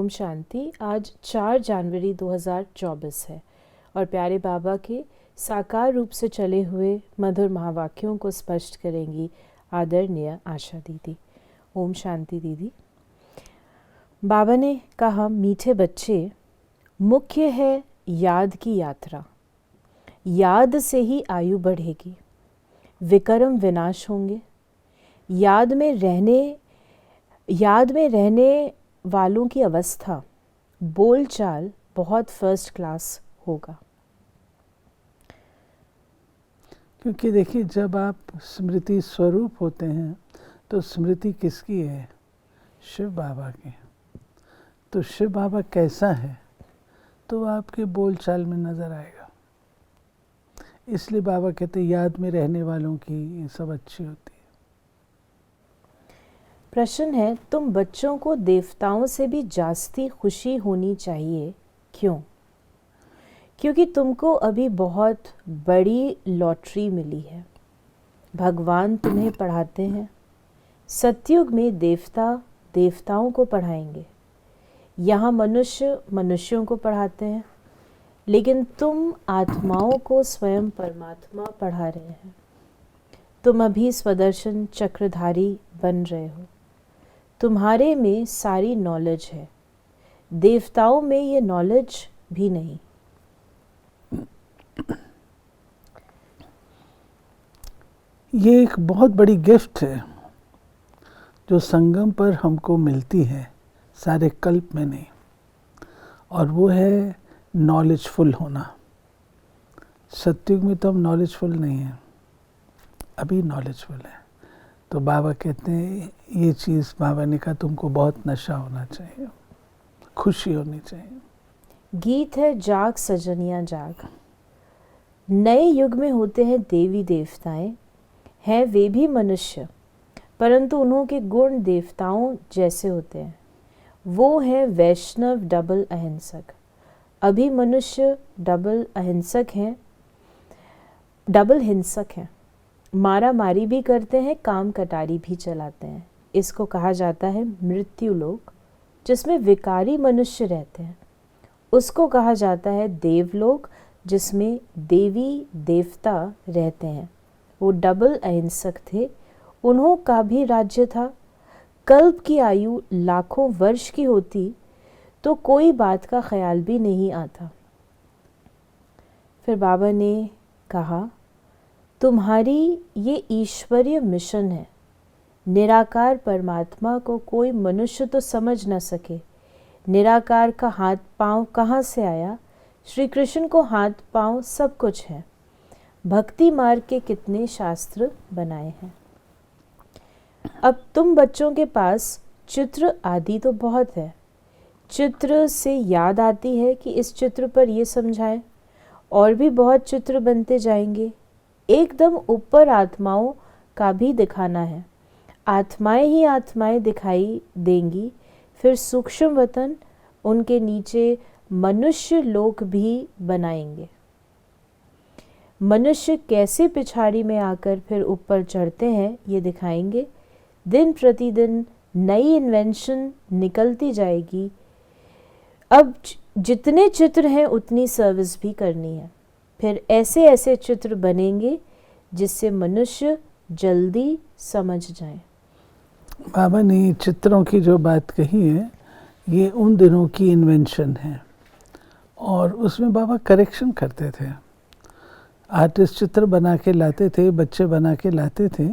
ओम शांति। आज 4 जनवरी 2024 है और प्यारे बाबा के साकार रूप से चले हुए मधुर महावाक्यों को स्पष्ट करेंगी आदरणीय आशा दीदी। ओम शांति दीदी। बाबा ने कहा, मीठे बच्चे, मुख्य है याद की यात्रा। याद से ही आयु बढ़ेगी, विकर्म विनाश होंगे। याद में रहने वालों की अवस्था, बोलचाल बहुत फर्स्ट क्लास होगा। क्योंकि देखिए, जब आप स्मृति स्वरूप होते हैं तो स्मृति किसकी है? शिव बाबा की। तो शिव बाबा कैसा है तो आपके बोलचाल में नज़र आएगा। इसलिए बाबा कहते याद में रहने वालों की ये सब अच्छी होती है। प्रश्न है, तुम बच्चों को देवताओं से भी जास्ती खुशी होनी चाहिए, क्यों? क्योंकि तुमको अभी बहुत बड़ी लॉटरी मिली है। भगवान तुम्हें पढ़ाते हैं। सतयुग में देवता देवताओं को पढ़ाएंगे, यहाँ मनुष्य मनुष्यों को पढ़ाते हैं, लेकिन तुम आत्माओं को स्वयं परमात्मा पढ़ा रहे हैं। तुम अभी स्वदर्शन चक्रधारी बन रहे हो। तुम्हारे में सारी नॉलेज है, देवताओं में ये नॉलेज भी नहीं। ये एक बहुत बड़ी गिफ्ट है जो संगम पर हमको मिलती है, सारे कल्प में नहीं, और वो है नॉलेजफुल होना। सतयुग में तो हम नॉलेजफुल नहीं हैं, अभी नॉलेजफुल है। तो बाबा कहते हैं ये चीज़, बाबा ने कहा तुमको बहुत नशा होना चाहिए, खुशी होनी चाहिए। गीत है जाग सजनिया जाग। नए युग में होते हैं देवी देवताएं, हैं वे भी मनुष्य, परंतु उन्हों के गुण देवताओं जैसे होते हैं। वो है वैष्णव डबल अहिंसक। अभी मनुष्य डबल हिंसक हैं, मारा मारी भी करते हैं, काम कटारी भी चलाते हैं। इसको कहा जाता है मृत्यु लोक, जिसमें विकारी मनुष्य रहते हैं। उसको कहा जाता है देवलोक, जिसमें देवी देवता रहते हैं। वो डबल अहिंसक थे, उन्हों का भी राज्य था। कल्प की आयु लाखों वर्ष की होती तो कोई बात का ख्याल भी नहीं आता। फिर बाबा ने कहा, तुम्हारी ये ईश्वरीय मिशन है। निराकार परमात्मा को कोई मनुष्य तो समझ न सके। निराकार का हाथ पांव कहाँ से आया? श्री कृष्ण को हाथ पांव सब कुछ है। भक्ति मार्ग के कितने शास्त्र बनाए हैं। अब तुम बच्चों के पास चित्र आदि तो बहुत है। चित्र से याद आती है कि इस चित्र पर ये समझाएं, और भी बहुत चित्र बनते जाएंगे। एकदम ऊपर आत्माओं का भी दिखाना है। आत्माएं ही आत्माएं दिखाई देंगी, फिर सूक्ष्म वतन, उनके नीचे मनुष्य लोक भी बनाएंगे। मनुष्य कैसे पिछाड़ी में आकर फिर ऊपर चढ़ते हैं ये दिखाएंगे। दिन प्रतिदिन नई इन्वेंशन निकलती जाएगी। अब जितने चित्र हैं उतनी सर्विस भी करनी है। फिर ऐसे ऐसे चित्र बनेंगे जिससे मनुष्य जल्दी समझ जाए। बाबा ने चित्रों की जो बात कही है, ये उन दिनों की इन्वेंशन है, और उसमें बाबा करेक्शन करते थे। आर्टिस्ट चित्र बना के लाते थे, बच्चे बना के लाते थे,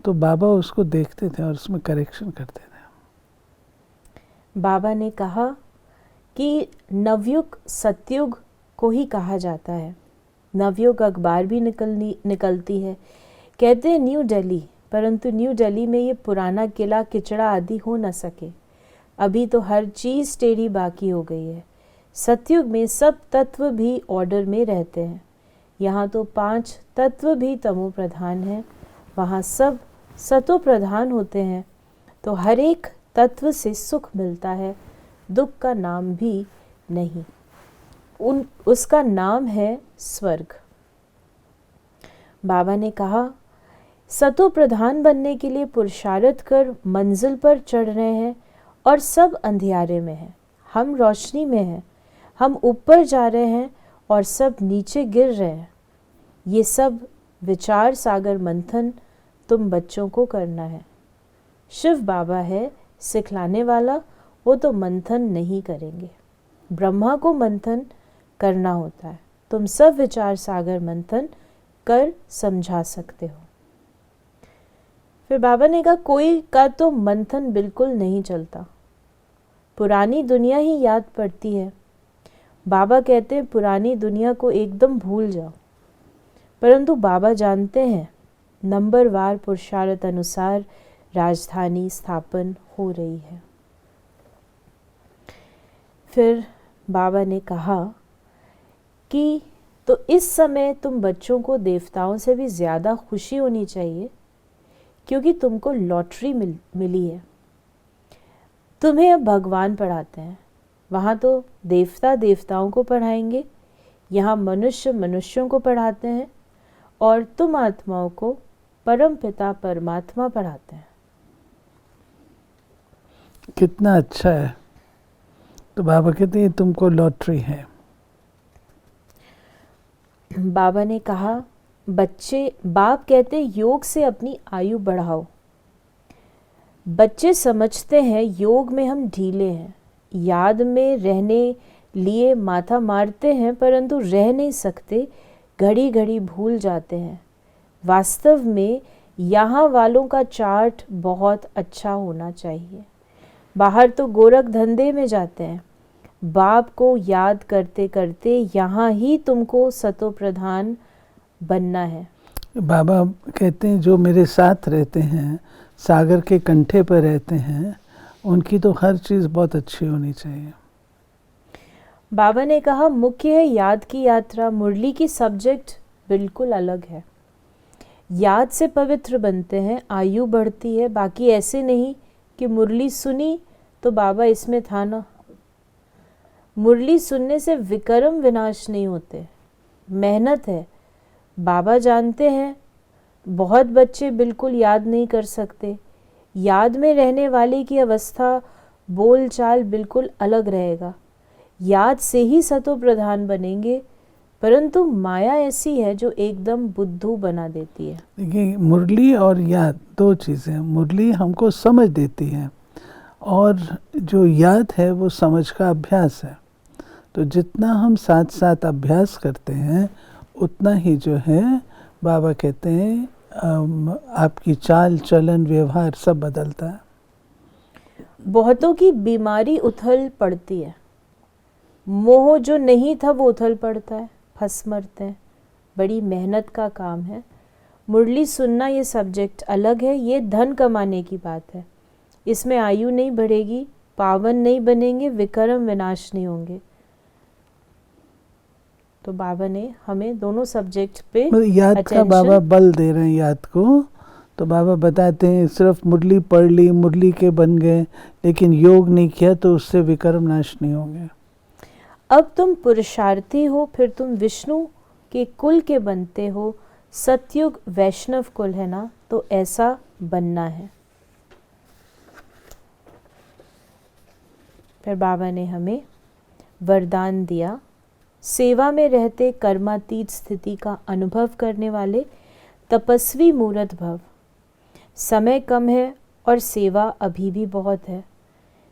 तो बाबा उसको देखते थे और उसमें करेक्शन करते थे। बाबा ने कहा कि नवयुग सतयुग को ही कहा जाता है। नवयुग अखबार भी निकलती है, कहते हैं न्यू दिल्ली, परंतु न्यू दिल्ली में ये पुराना किला किचड़ा आदि हो न सके। अभी तो हर चीज़ टेढ़ी बाकी हो गई है। सतयुग में सब तत्व भी ऑर्डर में रहते हैं। यहाँ तो 5 तत्व भी तमो प्रधान हैं, वहाँ सब सतो प्रधान होते हैं। तो हर एक तत्व से सुख मिलता है, दुख का नाम भी नहीं। उसका नाम है स्वर्ग। बाबा ने कहा, सतो प्रधान बनने के लिए पुरुषार्थ कर मंजिल पर चढ़ रहे हैं और सब अंधियारे में है। हम रोशनी में हैं, हम ऊपर जा रहे हैं और सब नीचे गिर रहे हैं। ये सब विचार सागर मंथन तुम बच्चों को करना है। शिव बाबा है सिखलाने वाला, वो तो मंथन नहीं करेंगे। ब्रह्मा को मंथन करना होता है, तुम सब विचार सागर मंथन कर समझा सकते हो। फिर बाबा ने कहा कोई का तो मंथन बिल्कुल नहीं चलता, पुरानी दुनिया ही याद पड़ती है। बाबा कहते हैं पुरानी दुनिया को एकदम भूल जाओ, परंतु बाबा जानते हैं नंबरवार पुरुषार्थ अनुसार राजधानी स्थापन हो रही है। फिर बाबा ने कहा कि तो इस समय तुम बच्चों को देवताओं से भी ज़्यादा खुशी होनी चाहिए, क्योंकि तुमको लॉटरी मिली है। तुम्हें अब भगवान पढ़ाते हैं, वहाँ तो देवता देवताओं को पढ़ाएंगे, यहाँ मनुष्य मनुष्यों को पढ़ाते हैं और तुम आत्माओं को परम पिता परमात्मा पढ़ाते हैं। कितना अच्छा है। तो बाबा कहते हैं तुमको लॉटरी है। बाबा ने कहा बाप कहते योग से अपनी आयु बढ़ाओ। बच्चे समझते हैं योग में हम ढीले हैं, याद में रहने लिए माथा मारते हैं, परंतु रह नहीं सकते, घड़ी घड़ी भूल जाते हैं। वास्तव में यहाँ वालों का चार्ट बहुत अच्छा होना चाहिए। बाहर तो गोरख धंधे में जाते हैं, बाप को याद करते करते यहाँ ही तुमको सतो प्रधान बनना है। बाबा कहते हैं जो मेरे साथ रहते हैं, सागर के कंठे पर रहते हैं, उनकी तो हर चीज़ बहुत अच्छी होनी चाहिए। बाबा ने कहा मुख्य है याद की यात्रा। मुरली की सब्जेक्ट बिल्कुल अलग है। याद से पवित्र बनते हैं, आयु बढ़ती है। बाकी ऐसे नहीं कि मुरली सुनी तो बाबा इसमें था ना। मुरली सुनने से विक्रम विनाश नहीं होते, मेहनत है। बाबा जानते हैं बहुत बच्चे बिल्कुल याद नहीं कर सकते। याद में रहने वाले की अवस्था बोल चाल बिल्कुल अलग रहेगा। याद से ही सतो प्रधान बनेंगे, परंतु माया ऐसी है जो एकदम बुद्धू बना देती है। देखिए मुरली और याद दो चीज़ें। मुरली हमको समझ देती है और जो याद है वो समझ का अभ्यास है। तो जितना हम साथ साथ अभ्यास करते हैं उतना ही जो है बाबा कहते हैं आपकी चाल चलन व्यवहार सब बदलता है। बहुतों की बीमारी उथल पड़ती है, मोह जो नहीं था वो उथल पड़ता है, फंस मरते हैं। बड़ी मेहनत का काम है। मुरली सुनना ये सब्जेक्ट अलग है, ये धन कमाने की बात है। इसमें आयु नहीं बढ़ेगी, पावन नहीं बनेंगे, विक्रम विनाश नहीं होंगे। तो बाबा ने हमें दोनों सब्जेक्ट पे याद का बाबा बल दे रहे हैं याद को। तो बाबा बताते हैं सिर्फ मुरली पढ़ ली, मुरली के बन गए, लेकिन योग नहीं किया तो उससे विक्रम नाश नहीं होंगे। अब तुम पुरुषार्थी हो, फिर तुम विष्णु के कुल के बनते हो। सतयुग वैष्णव कुल है ना, तो ऐसा बनना है। फिर बाबा ने हमें वरदान दिया, सेवा में रहते कर्मातीत स्थिति का अनुभव करने वाले तपस्वी मूर्त भव। समय कम है और सेवा अभी भी बहुत है।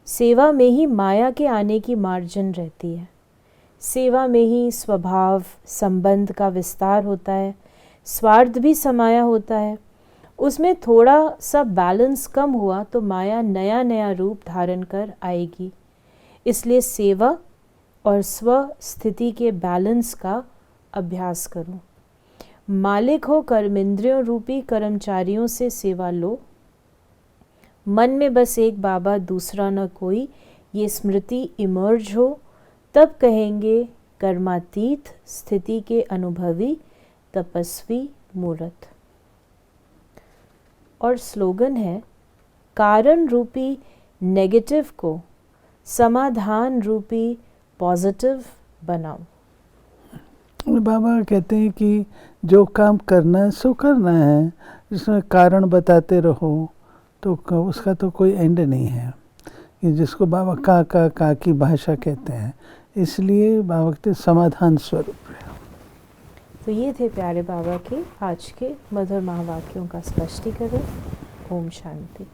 सेवा में ही माया के आने की मार्जिन रहती है। सेवा में ही स्वभाव संबंध का विस्तार होता है, स्वार्थ भी समाया होता है। उसमें थोड़ा सा बैलेंस कम हुआ तो माया नया नया रूप धारण कर आएगी। इसलिए सेवा और स्व स्थिति के बैलेंस का अभ्यास करो। मालिक हो कर्मेंद्रियों रूपी कर्मचारियों से सेवा लो। मन में बस एक बाबा दूसरा न कोई, ये स्मृति इमर्ज हो, तब कहेंगे कर्मातीत स्थिति के अनुभवी तपस्वी मूर्त। और स्लोगन है, कारण रूपी नेगेटिव को समाधान रूपी पॉजिटिव बनाओ। बाबा कहते हैं कि जो काम करना है सो करना है, जिसमें कारण बताते रहो तो उसका तो कोई एंड नहीं है। कि जिसको बाबा का की भाषा कहते हैं, इसलिए बाबा कहते समाधान स्वरूप है। तो ये थे प्यारे बाबा के आज के मधुर महावाक्यों का स्पष्टीकरण। ओम शांति।